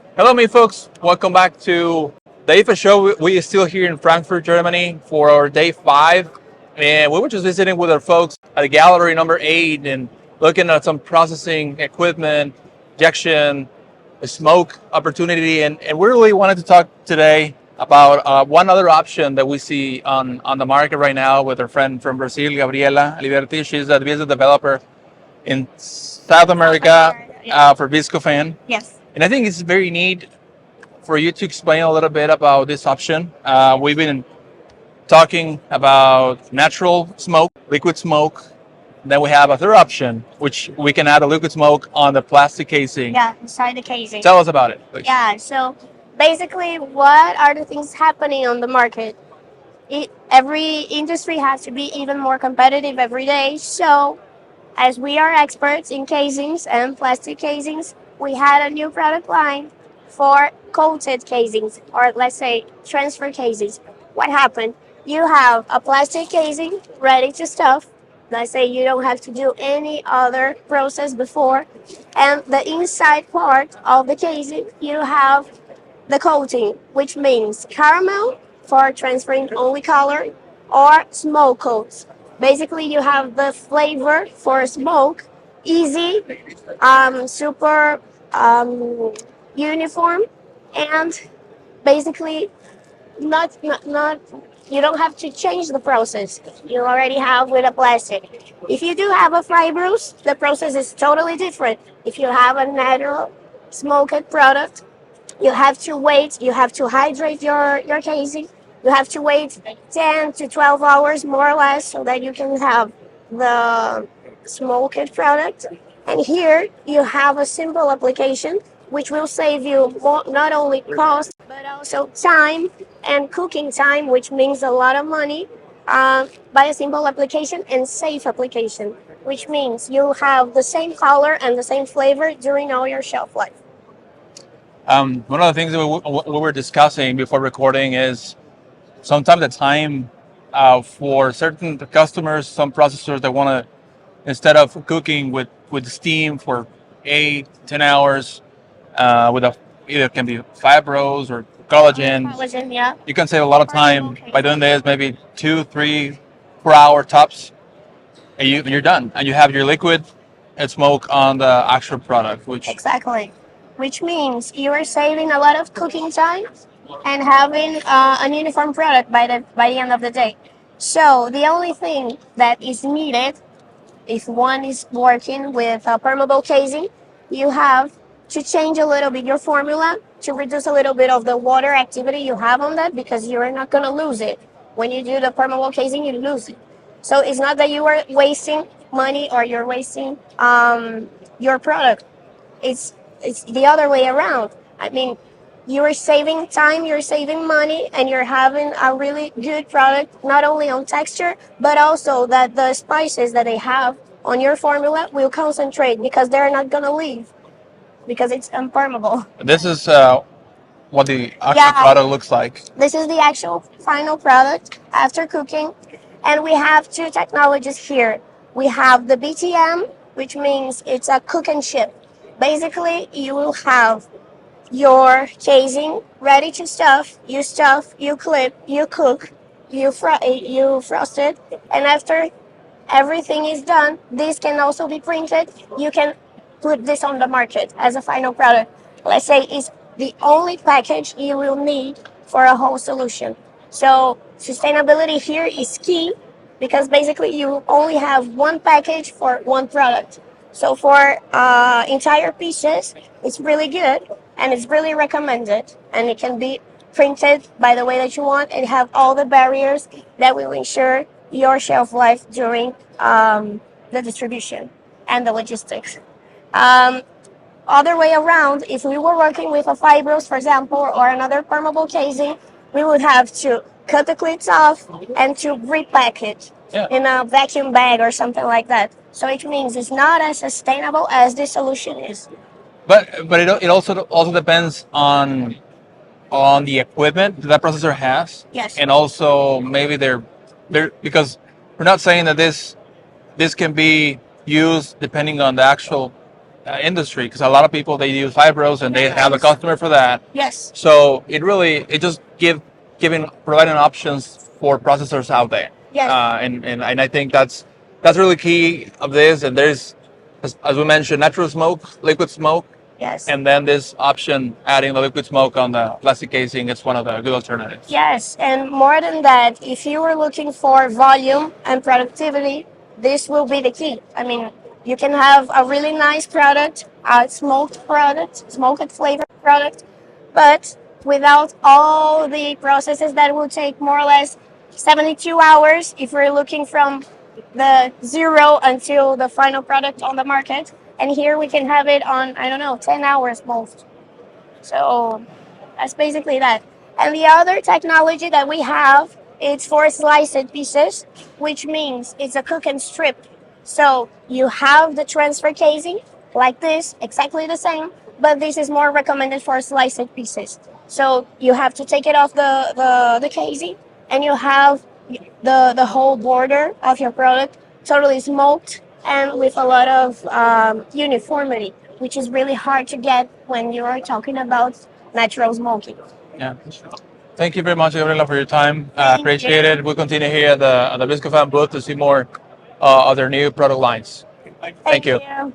Hello, me folks. Welcome back to the IFFA show. We are still here in Frankfurt, Germany for our day 5. And we were just visiting with our folks at gallery number 8 and looking at some processing equipment, injection, smoke opportunity. And we really wanted to talk today about one other option that we see on the market right now with our friend from Brazil, Gabriela Liberti. She's a business developer in South America for Viscofan. Yes. And I think it's very neat for you to explain a little bit about this option. We've been talking about natural smoke, liquid smoke. Then we have a third option, which we can add a liquid smoke on the plastic casing. Yeah, inside the casing. Tell us about it, please. Yeah, so basically, what are the things happening on the market? Every industry has to be even more competitive every day. So, as we are experts in casings and plastic casings, we had a new product line for coated casings, or let's say transfer casings. What happened? You have a plastic casing ready to stuff. Let's say you don't have to do any other process before. And the inside part of the casing, you have the coating, which means caramel for transferring only color, or smoke coats. Basically, you have the flavor for smoke, easy, super uniform, and basically not you don't have to change the process. You already have with a plastic. If you do have a fibrous, the process is totally different. If you have a natural smoked product, you have to wait, you have to hydrate your casing, you have to wait 10 to 12 hours more or less so that you can have the smoked product. And here you have a simple application which will save you not only cost but also time and cooking time, which means a lot of money, by a simple application and safe application, which means you have the same color and the same flavor during all your shelf life. One of the things that we were discussing before recording is sometimes the time for certain customers, some processors that want to, instead of cooking with steam for 8, 10 hours, with a either can be fibros or collagen. Collagen, yeah. You can save a lot of time by doing this, maybe 2, 3, 4 hour tops, and you're done. And you have your liquid and smoke on the actual product, which Exactly. Which means you are saving a lot of cooking time and having an uniform product by the end of the day. So the only thing that is needed if one is working with a permeable casing, you have to change a little bit your formula to reduce a little bit of the water activity you have on that, because you're not going to lose it. When you do the permeable casing, you lose it. So it's not that you are wasting money or you're wasting your product. It's the other way around. I mean, you are saving time, you're saving money, and you're having a really good product, not only on texture, but also that the spices that they have on your formula will concentrate because they're not going to leave because it's impermeable. this is what the actual Yeah, product looks like. this is the actual final product after cooking. And we have two technologies here. We have the BTM, which means it's a cook and ship. Basically, you will have your casing ready to stuff, you clip, you cook, you frost it, and after everything is done, this can also be printed. You can put this on the market as a final product. Let's say it's the only package you will need for a whole solution. So sustainability here is key because basically you only have one package for one product. So for entire pieces, it's really good and it's really recommended, and it can be printed by the way that you want and have all the barriers that will ensure your shelf life during the distribution and the logistics. Um, Other way around, if we were working with a fibrous, for example, or another permeable casing, we would have to cut the clips off and to repackage Yeah. in a vacuum bag or something like that. So it means it's not as sustainable as the solution is. But it also depends on the equipment that processor has, Yes. and also maybe they're because we're not saying that this can be used depending on the actual industry, because a lot of people they use fibros and they have a customer for that. Yes. So it just providing options for processors out there. Yes. And I think that's really key of this. And there's, as we mentioned, natural smoke, liquid smoke, Yes. and then this option adding the liquid smoke on the plastic casing is one of the good alternatives. Yes, and more than that, if you were looking for volume and productivity, this will be the key. I mean, you can have a really nice product, a smoked flavor product, but without all the processes that will take more or less 72 hours if we're looking from the zero until the final product on the market. And here we can have it on, I don't know, 10 hours most. So that's basically that. And the other technology that we have is for sliced pieces, which means it's a cook and strip. So you have the transfer casing like this, exactly the same, but this is more recommended for sliced pieces. So you have to take it off the casing, and you have the whole border of your product totally smoked and with a lot of uniformity, which is really hard to get when you are talking about natural smoking. Yeah. Thank you very much, Gabriela, for your time. Thank Appreciate you. it. We'll continue here at the Viscofan booth to see more of their new product lines. Thank you. You.